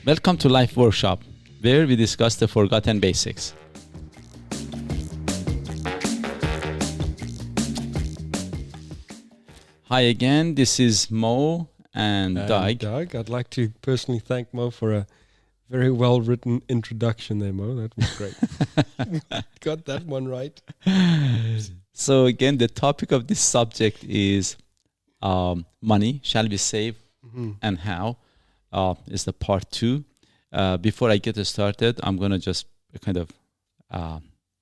Welcome to Life Workshop, where we discuss the forgotten basics. Hi again, this is Mo and Doug. Doug, I'd like to personally thank Mo for a very well-written introduction there, Mo. That was great. Got that one right. So again, the topic of this subject is money. Shall we save and how? Is the part 2. Before I get started, I'm going to just kind of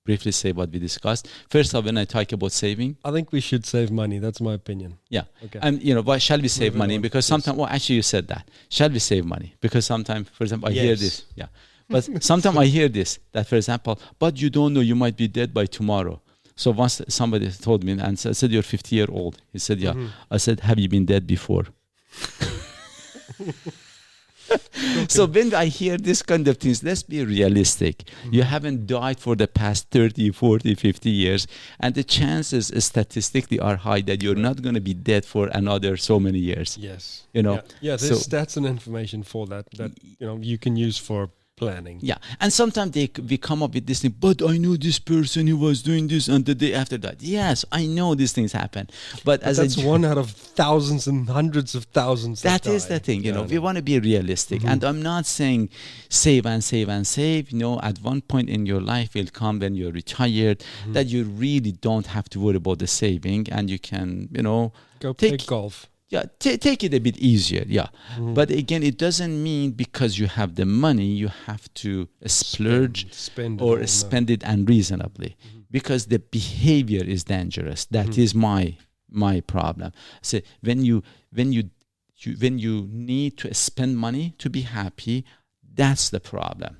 briefly say what we discussed. First of all, when I talk about saving, I think we should save money. That's my opinion. Yeah. Okay. And, why shall we save money? Because yes. sometimes, well, actually you said that. Shall we save money? Because sometimes, for example, I hear Yes. this. Yeah. But sometimes I hear this, that for example, but you don't know, you might be dead by tomorrow. So once somebody told me, and I said, you're 50-year-old. He said, yeah. I said, have you been dead before? Okay. So when I hear this kind of things, let's be realistic. You haven't died for the past 30, 40, 50 years. And the chances statistically are high that you're not going to be dead for another so many years. Yes. Yeah, there's stats and information for that you can use for planning. Yeah, and sometimes we come up with this thing, but I know this person who was doing this and the day after that. Yes, I know these things happen. But as that's one out of thousands and hundreds of thousands. That is the thing, we want to be realistic. And I'm not saying save and save and save. At one point in your life will come when you're retired that you really don't have to worry about the saving and you can, go play golf. Yeah, take it a bit easier, yeah. But again, it doesn't mean because you have the money, you have to splurge spend it unreasonably. Because the behavior is dangerous. That is my problem. So when you need to spend money to be happy, that's the problem.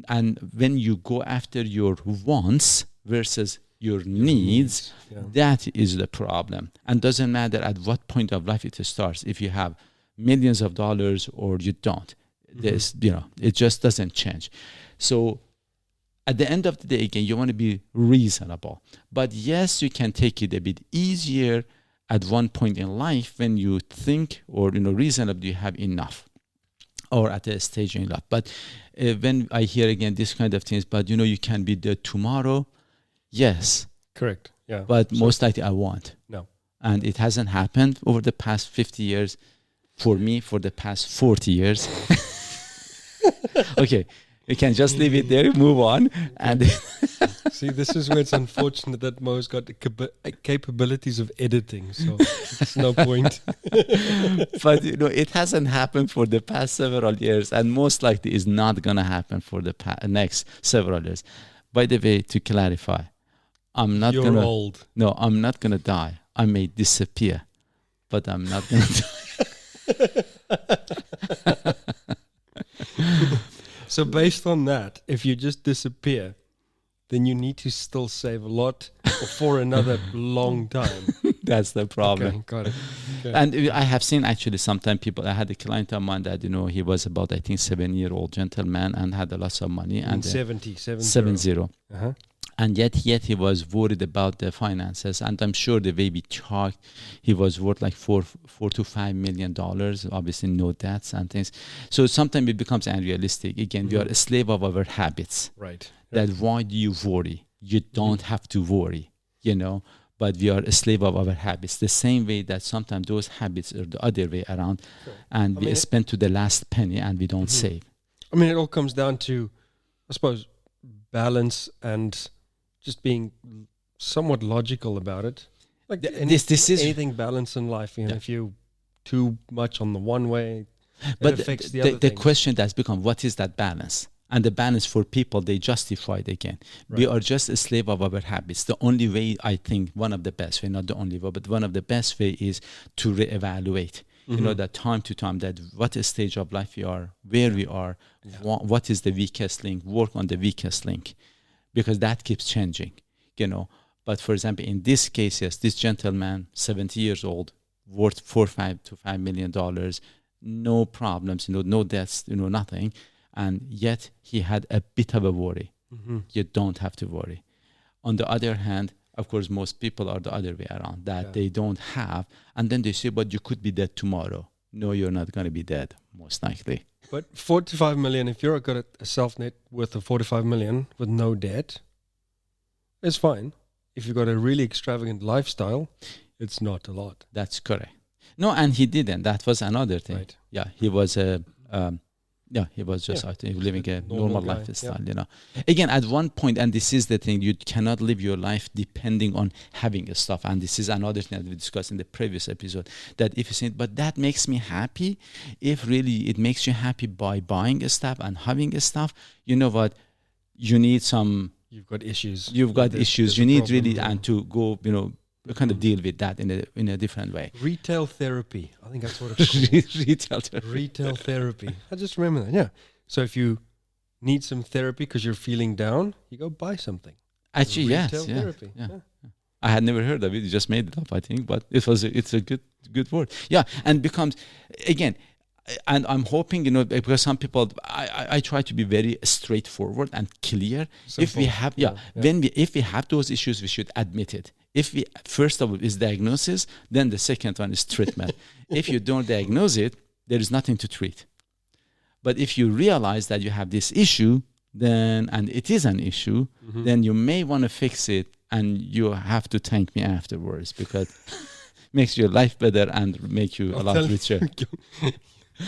And when you go after your wants versus your needs, that is the problem. And doesn't matter at what point of life it starts. If you have millions of dollars or you don't, there's, it just doesn't change. So at the end of the day, again, you want to be reasonable. But yes, you can take it a bit easier at one point in life when you think or, reasonably you have enough, or at a stage in life. But when I hear again this kind of things, but you can be dead tomorrow. Yes. Correct. Yeah. But most likely I won't. No. And it hasn't happened over the past 50 years. For me, for the past 40 years. Okay. We can just leave it there, move on. And see, this is where it's unfortunate that Mo's got the capabilities of editing. So it's no point. But, it hasn't happened for the past several years. And most likely is not going to happen for the next several years. By the way, to clarify, You're old. No, I'm not gonna die. I may disappear, but I'm not gonna die. So based on that, if you just disappear, then you need to still save a lot for another long time. That's the problem. Okay, got it. Okay. And I have seen actually sometimes people, I had a client of mine that, he was about, I think, 7-year-old gentleman and had a lot of money. And 70. Uh-huh. And yet he was worried about the finances. And I'm sure the way we talked, he was worth like $4 to $5 million, obviously no debts and things. So sometimes it becomes unrealistic. Again, we are a slave of our habits. Right. That why do you worry? You don't have to worry, but we are a slave of our habits. The same way that sometimes those habits are the other way around, and we spend to the last penny and we don't save. I mean, it all comes down to, I suppose, balance and just being somewhat logical about it. Like this is anything balanced in life. If you too much on the one way, but it affects the other the question that's become, what is that balance? And the balance for people, they justify it again. Right. We are just a slave of our habits. The only way, I think, one of the best way, not the only way, but one of the best way is to reevaluate. That time to time, that what stage of life we are, where we are, what is the weakest link, work on the weakest link. Because that keeps changing, But for example, in this case, yes, this gentleman, 70 years old, worth $4 to $5 million, no problems, no debts, nothing. And yet he had a bit of a worry. You don't have to worry. On the other hand, of course, most people are the other way around, that they don't have. And then they say, but you could be dead tomorrow. no, you're not going to be dead, most likely. But 45 million, if you're got a self-net worth of 45 million with no debt, it's fine. If you've got a really extravagant lifestyle, it's not a lot. That's correct. No, and he didn't. That was another thing. Right. Yeah, he was he was just I think living a normal guy, lifestyle. You know, again, at one point, and this is the thing, you cannot live your life depending on having stuff. And this is another thing that we discussed in the previous episode. That if you say, but that makes me happy. If really it makes you happy by buying stuff and having stuff, you know what? You need some. You've got issues. You've got issues. You need really yeah. and to go. You know. Kind of deal with that in a different way. Retail therapy. I think that's what it's called. Retail therapy. Retail therapy. I just remember that. Yeah. So if you need some therapy because you're feeling down, you go buy something. Actually, yes. Retail therapy. Yeah. I had never heard of it. You just made it up, I think, but it's a good word. Yeah, and becomes again. And I'm hoping, you know, because some people, I try to be very straightforward and clear. Simple. If we have, if we have those issues, we should admit it. If we, first of all, is diagnosis, then the second one is treatment. If you don't diagnose it, there is nothing to treat. But if you realize that you have this issue, then, and it is an issue, then you may want to fix it, and you have to thank me afterwards, because it makes your life better and make you a lot richer.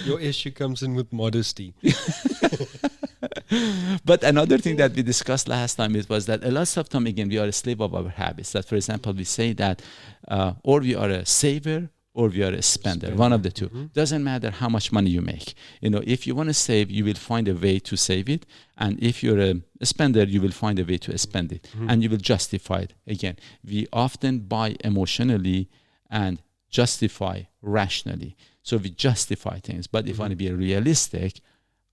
Your issue comes in with modesty. But another thing that we discussed last time was that a lot of time, again, we are a slave of our habits. That, for example, we say that or we are a saver or we are a spender. One of the two. Doesn't matter how much money you make. You know, if you want to save, you will find a way to save it. And if you're a spender, you will find a way to spend it. And you will justify it. Again, we often buy emotionally and justify rationally. So we justify things. But if we want to be realistic,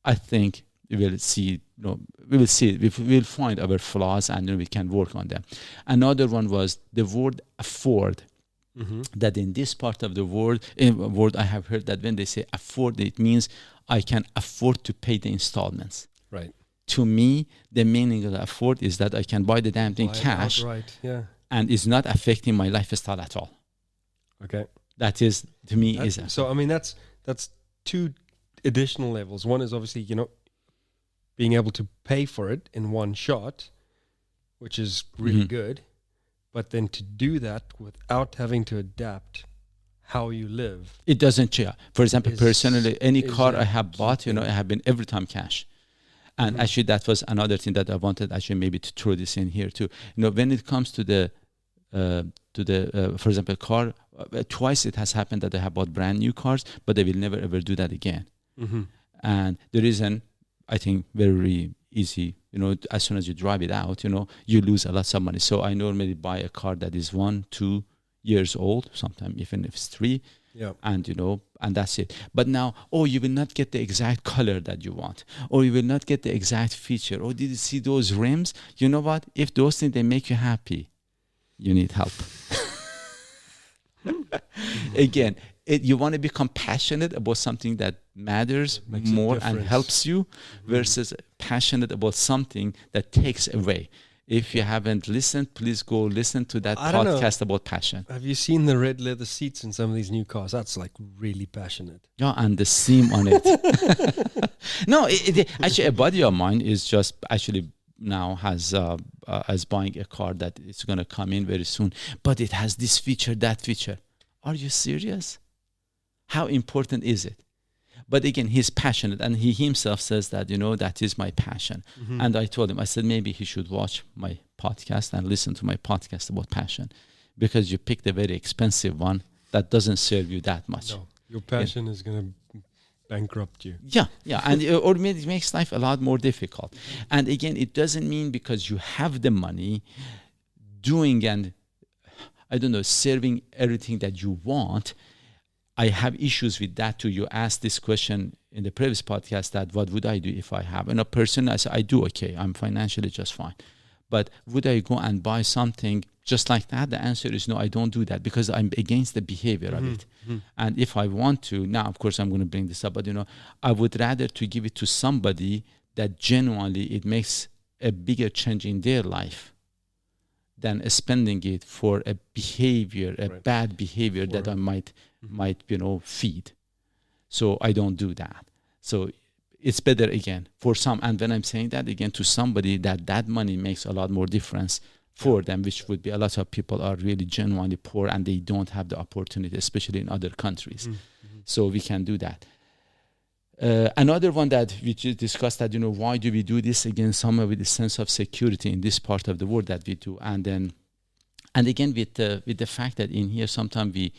I think we will see, we will find our flaws and we can work on them. Another one was the word afford. That in this part of the world, I have heard that when they say afford, it means I can afford to pay the installments. Right. To me, the meaning of afford is that I can buy the damn thing cash, and it's not affecting my lifestyle at all. Okay. That is, to me, so. I mean, that's two additional levels. One is obviously, being able to pay for it in one shot, which is really good. But then to do that without having to adapt how you live. It doesn't change. For example, personally, any car I have bought, I have been every time cash. And actually, that was another thing that I wanted actually maybe to throw this in here too. When it comes to the for example, car, twice it has happened that I have bought brand new cars, but I will never ever do that again. And the reason, I think, very easy, as soon as you drive it out, you lose a lot of money. So I normally buy a car that is 1-2 years old, sometimes even if it's 3. Yeah. And, and that's it. But now, you will not get the exact color that you want, or you will not get the exact feature. Or did you see those rims? You know what? If those things, they make you happy, you need help. Again, you want to be compassionate about something that matters more and helps you versus passionate about something that takes away. If you haven't listened, please go listen to that podcast about passion. Have you seen the red leather seats in some of these new cars? That's like really passionate. Yeah, and the seam on it. No, actually, a buddy of mine is just actually now has buying a car that is going to come in very soon, but it has this feature, that feature. Are you serious? How important is it? But again, he's passionate, and he himself says that, that is my passion. And I told him, I said, maybe he should watch my podcast and listen to my podcast about passion, because you picked a very expensive one that doesn't serve you that much. No, your passion is going to bankrupt you. Yeah, and or it makes life a lot more difficult. And again, it doesn't mean because you have the money doing and, serving everything that you want. I have issues with that too. You asked this question in the previous podcast that what would I do if I have? And a person, I said, I do okay. I'm financially just fine. But would I go and buy something just like that? The answer is no, I don't do that, because I'm against the behavior of it. And if I want to, now, of course, I'm going to bring this up, but, I would rather to give it to somebody that genuinely it makes a bigger change in their life than spending it for a behavior, bad behavior that I might feed. So I don't do that. So it's better again for some. And when I'm saying that again to somebody, that money makes a lot more difference for them, which would be a lot of people are really genuinely poor and they don't have the opportunity, especially in other countries. So we can do that. Another one that we just discussed, that why do we do this again? Somewhere with the sense of security in this part of the world that we do, and again with the fact that in here sometimes we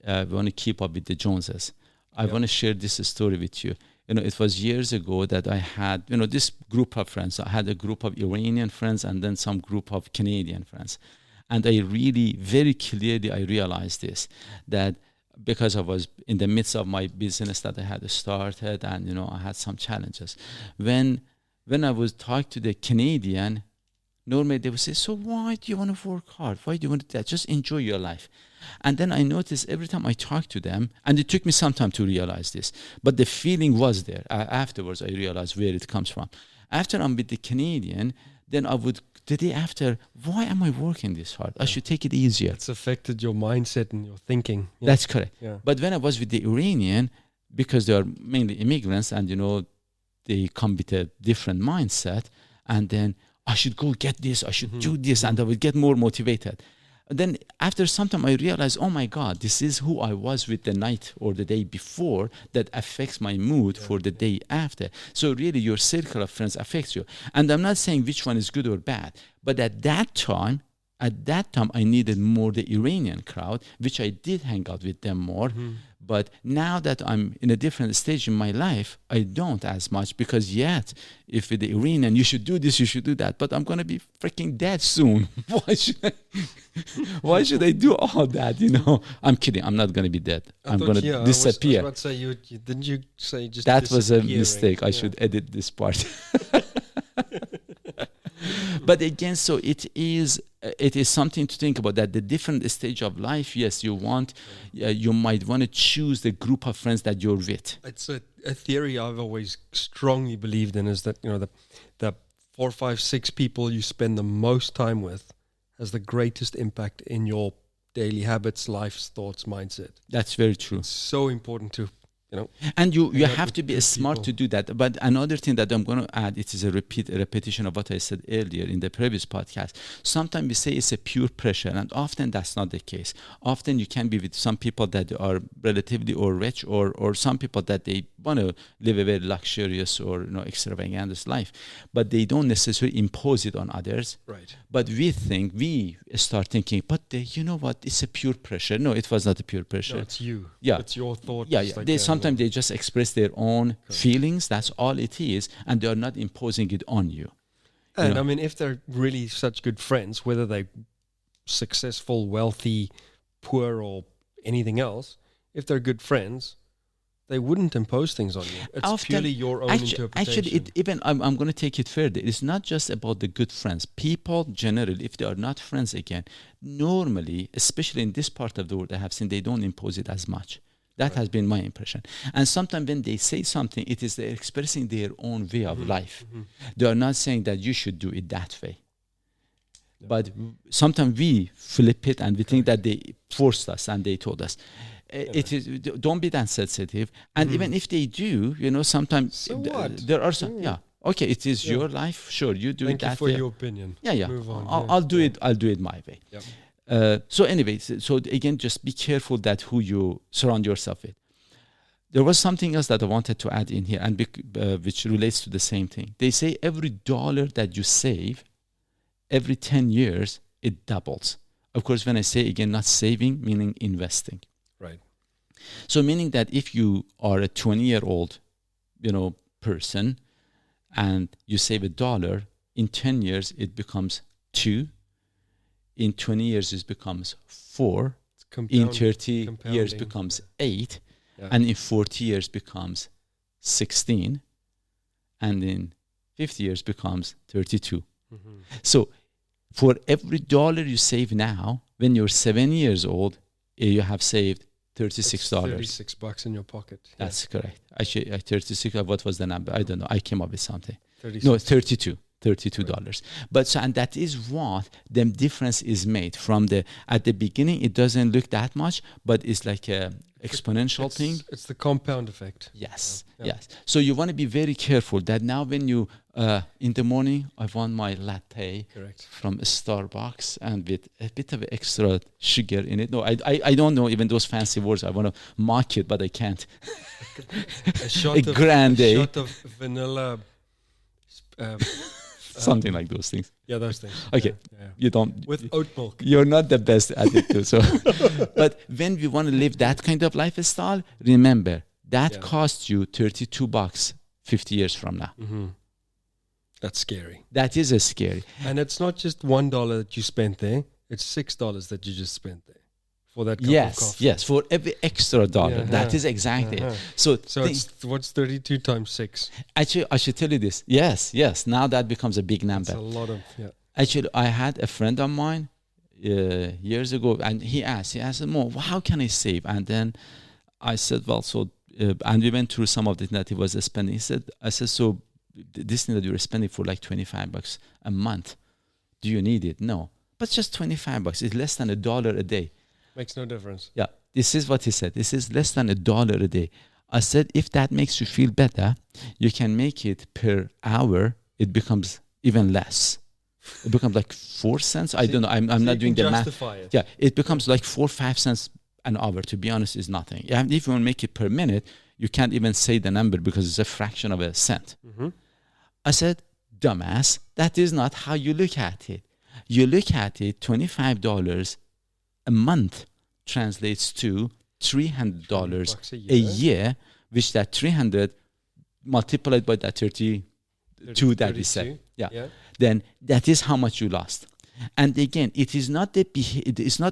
want to keep up with the Joneses. I want to share this story with you. It was years ago that I had this group of friends. I had a group of Iranian friends and then some group of Canadian friends, and I really very clearly I realized this, that because I was in the midst of my business that I had started, and I had some challenges. When I was talking to the Canadian, normally they would say, "So why do you want to work hard? Why do you want to do that? Just enjoy your life." And then I noticed every time I talked to them, and it took me some time to realize this, but the feeling was there. Afterwards, I realized where it comes from. After I'm with the Canadian, then I would, the day after, why am I working this hard? I should take it easier. It's affected your mindset and your thinking. Yeah. That's correct. Yeah. But when I was with the Iranian, because they are mainly immigrants and, they come with a different mindset, and then I should go get this, I should do this, and I would get more motivated. Then after some time, I realized, oh my God, this is who I was with the night or the day before that affects my mood for the day after. So really your circle of friends affects you. And I'm not saying which one is good or bad, but at that time, I needed more the Iranian crowd, which I did hang out with them more. But now that I'm in a different stage in my life, I don't as much, because yet, if with the Iranian, you should do this, you should do that, but I'm going to be freaking dead soon. Why should I do all that? I'm kidding. I'm not going to be dead. I'm going to disappear. I was about to say, didn't you say just that was a mistake. I should edit this part. But again, so it is something to think about, that the different stage of life, yes, you might want to choose the group of friends that you're with. It's a theory I've always strongly believed in, is that, the 4, 5, 6 people you spend the most time with has the greatest impact in your daily habits, lives, thoughts, mindset. That's very true. It's so important to, and you have to be smart to do that. But another thing that I'm going to add, it is a repetition of what I said earlier in the previous podcast. Sometimes we say it's a pure pressure, and often that's not the case. Often you can be with some people that are relatively or rich, or some people that they want to live a very luxurious or extravagant life, but they don't necessarily impose it on others. Right. But we start thinking, but what? It's a pure pressure. No, it was not a pure pressure. No, it's you. Yeah. It's your thoughts. Yeah. Sometimes they just express their own feelings. That's all it is, and they are not imposing it on you. And I mean, if they're really such good friends, whether they're successful, wealthy, poor, or anything else, if they're good friends, they wouldn't impose things on you. It's often, purely your own interpretation. Actually, I'm going to take it further. It's not just about the good friends. People generally, if they are not friends again, normally, especially in this part of the world, I have seen they don't impose it as much. That has been my impression. And sometimes when they say something, it is they're expressing their own way of life. They are not saying that you should do it that way. No. But sometimes we flip it and we think that they forced us and they told us. It is, don't be that sensitive. And even if they do, sometimes there are some, okay, it is your life. Sure, you do it that way. Thank you for your opinion. Yeah. Move on. I'll do it my way. Yep. So anyway, so again, just be careful that who you surround yourself with. There was something else that I wanted to add in here, and which relates to the same thing. They say every dollar that you save, every 10 years, it doubles. Of course, when I say again, not saving, meaning investing. Right. So meaning that if you are a 20-year-old, person, and you save $1, in 10 years, it becomes 2. In 20 years, it becomes 4. In 30 years, becomes 8. Yeah. And in 40 years, becomes 16. And in 50 years, becomes 32. So for every dollar you save now, when you're 7 years old, you have saved $36. $36 in your pocket. That's correct. Actually, 36, what was the number? I don't know. I came up with something. 36. No, 32. $32. But and that is what the difference is made from at the beginning. It doesn't look that much, but it's like exponential thing. It's the compound effect. Yes, Yeah. yes. So you want to be very careful that now when you, in the morning, I want my latte Correct. from Starbucks and with a bit of extra sugar in it. No, I don't know even those fancy words. I want to mock it, but I can't. A shot A grande. A shot of vanilla. Something like those things. Yeah, those things. Okay. Yeah. You don't. With oat milk. You're not the best at it too. So, but when we want to live that kind of lifestyle, remember that costs you $32 50 years from now. Mm-hmm. That's scary. That is a scary. And it's not just $1 that you spent there; it's $6 that you just spent there for that cup of coffee. Yes, for every extra dollar. That is exactly it. So it's what's 32 times 6? Actually, I should tell you this. Yes. Now that becomes a big number. It's a lot of Actually, I had a friend of mine years ago, and he asked, Mo, how can I save? And then I said, well, so, and we went through some of the things that he was spending. I said, so this thing that you're spending for like $25 a month, do you need it? No, but just $25. It's less than $1 a day. Makes no difference. Yeah, this is what he said. This is less than $1 a day. I said, if that makes you feel better, you can make it per hour. It becomes even less. It becomes like 4 cents. I don't know. I'm not doing the math. It. Yeah, it becomes like 4 or 5 cents an hour. To be honest, is nothing. And if you want to make it per minute, you can't even say the number because it's a fraction of a cent. Mm-hmm. I said, dumbass, that is not how you look at it. You look at it, $25 a month translates to $300 a year, which that 300 multiplied by that 32 that we said. Yeah. Then that is how much you lost. And again, it is not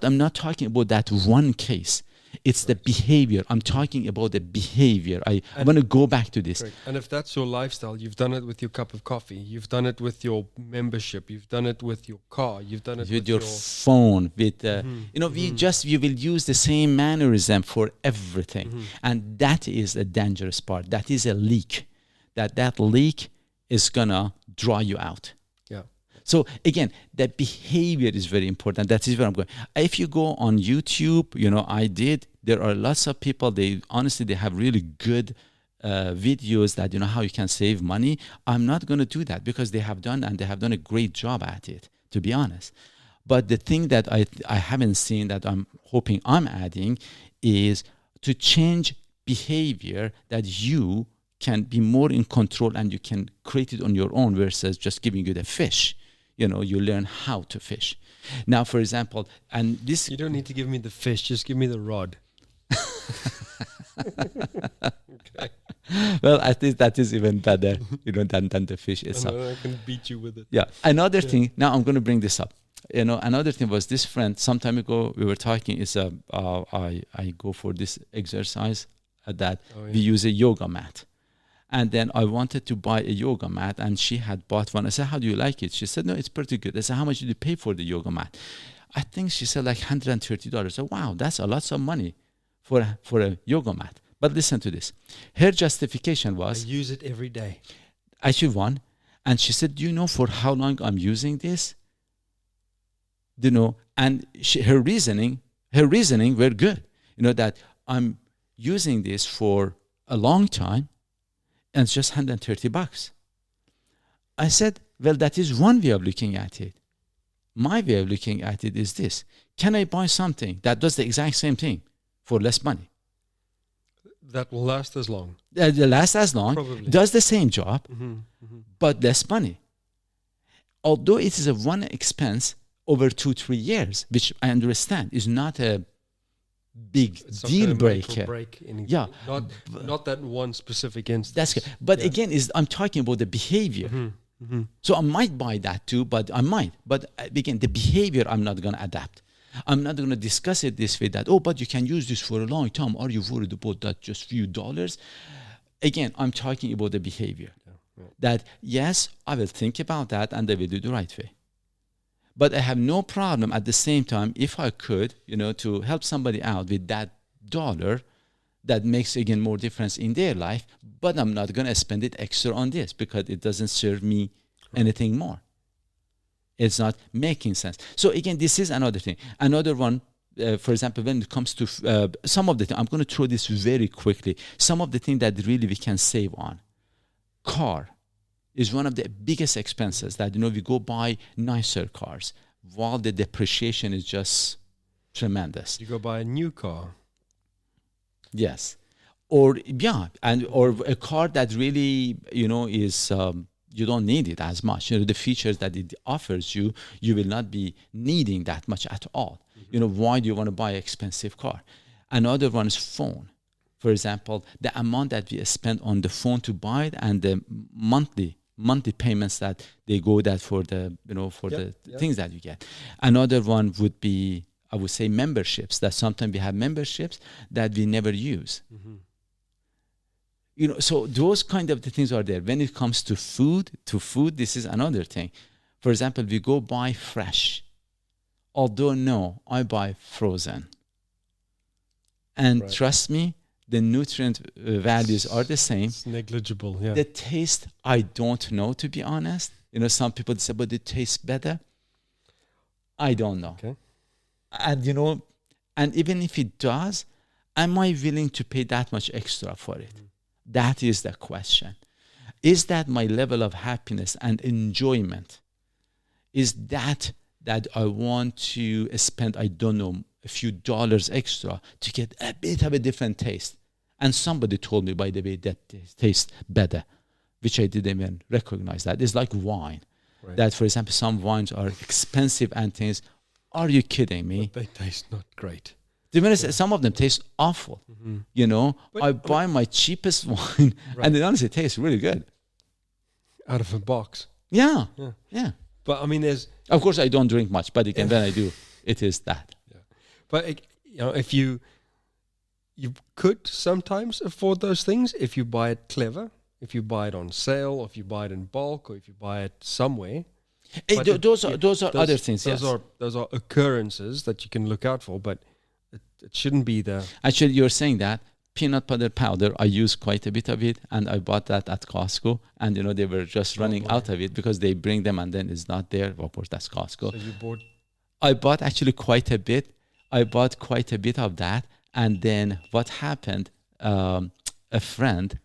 I'm not talking about that one case. It's the behavior. I'm talking about the behavior. I want to go back to this. Correct. And if that's your lifestyle, you've done it with your cup of coffee. You've done it with your membership. You've done it with your car. You've done it with your phone. With we will use the same mannerism for everything, and that is a dangerous part. That is a leak. That leak is gonna draw you out. Yeah. So again, the behavior is very important. That is where I'm going. If you go on YouTube, there are lots of people, they have really good videos that, how you can save money. I'm not going to do that because they have done a great job at it, to be honest. But the thing that I haven't seen that I'm hoping I'm adding is to change behavior that you can be more in control and you can create it on your own versus just giving you the fish. You learn how to fish. Now, for example, and this... You don't need to give me the fish, just give me the rod. Okay. Well, I think that is even better, than the fish itself. I can beat you with it. Yeah. Another thing, now I'm going to bring this up. Another thing was this friend, some time ago, we were talking, I go for this exercise that we use a yoga mat. And then I wanted to buy a yoga mat, and she had bought one. I said, how do you like it? She said, no, it's pretty good. I said, how much did you pay for the yoga mat? I think she said like $130. So, wow, that's a lot of money for a yoga mat. But listen to this. Her justification was... I use it every day. Actually, one. And she said, do you know for how long I'm using this? And her reasoning were good. That I'm using this for a long time, and it's just $130. I said, well, that is one way of looking at it. My way of looking at it is this. Can I buy something that does the exact same thing for less money? That will last as long. Last as long, probably. Does the same job, but less money. Although it is a one expense over 2-3 years, which I understand is not a big deal breaker. Yeah, not that one specific instance. That's good. But again, I'm talking about the behavior. So I might buy that too, but I might. But again, the behavior I'm not going to adapt. I'm not going to discuss it this way that, but you can use this for a long time. Are you worried about that just few dollars? Again, I'm talking about the behavior. That, yes, I will think about that and I will do the right way. But I have no problem at the same time, if I could, to help somebody out with that dollar that makes, again, more difference in their life, but I'm not going to spend it extra on this because it doesn't serve me anything more. It's not making sense. So again, this is another thing. Another one, for example, when it comes to some of the things, I'm going to throw this very quickly. Some of the things that really we can save on. Car is one of the biggest expenses that, we go buy nicer cars while the depreciation is just tremendous. You go buy a new car. Yes. Or a car that really, is you don't need it as much. The features that it offers you, you will not be needing that much at all. Why do you want to buy an expensive car? Another one is phone. For example, the amount that we spend on the phone to buy it and the monthly payments that they go that for the, the things that you get. Another one would be, I would say, memberships. That sometimes we have memberships that we never use. So those kind of the things are there. When it comes to food, this is another thing. For example, we go buy fresh. Although no, I buy frozen. And trust me, the nutrient values are the same. It's negligible, yeah. The taste, I don't know, to be honest. Some people say, but it tastes better. I don't know. Okay. And, and even if it does, am I willing to pay that much extra for it? That is the question. Is that my level of happiness and enjoyment? Is that I want to spend, I don't know, a few dollars extra to get a bit of a different taste? And somebody told me, by the way, that it tastes better, which I didn't even recognize. That is like wine. Right. That, for example, some wines are expensive and things. Are you kidding me? But they taste not great. Some of them taste awful. But I buy my cheapest wine, and it honestly tastes really good. Out of a box. Yeah. But I mean, there's... Of course, I don't drink much, but again, when I do, it is that. Yeah. But, if you could sometimes afford those things if you buy it clever, if you buy it on sale, or if you buy it in bulk, or if you buy it somewhere. Those are other things, Those are occurrences that you can look out for, but it shouldn't be the... Actually, you're saying that peanut butter powder, I use quite a bit of it, and I bought that at Costco, and they were just running out of it because they bring them and then it's not there. Of course, that's Costco. So you bought... I bought actually quite a bit. I bought quite a bit of that, and then what happened, a friend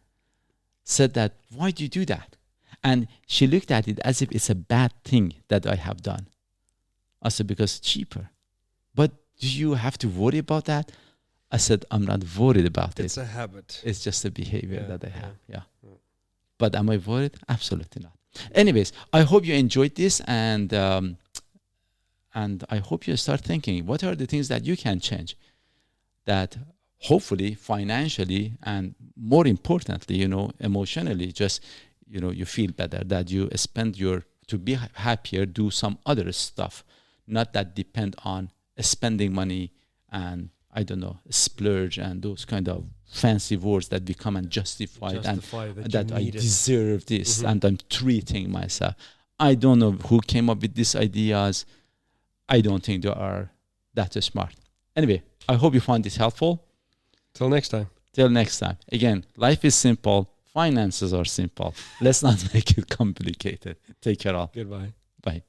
said that, why do you do that? And she looked at it as if it's a bad thing that I have done. I said, because it's cheaper. But do you have to worry about that? I said, I'm not worried about it. It's a habit. It's just a behavior that I have. Yeah. But am I worried? Absolutely not. Anyways, I hope you enjoyed this, and I hope you start thinking, what are the things that you can change that hopefully financially and more importantly, emotionally, just, you feel better, that you spend to be happier, do some other stuff, not that depend on spending money and, I don't know, splurge and those kind of fancy words that become and justify that I deserve this and I'm treating myself. I don't know who came up with these ideas. I don't think they are that smart. Anyway, I hope you find this helpful. Till next time. Again, life is simple. Finances are simple. Let's not make it complicated. Take care all. Goodbye. Bye.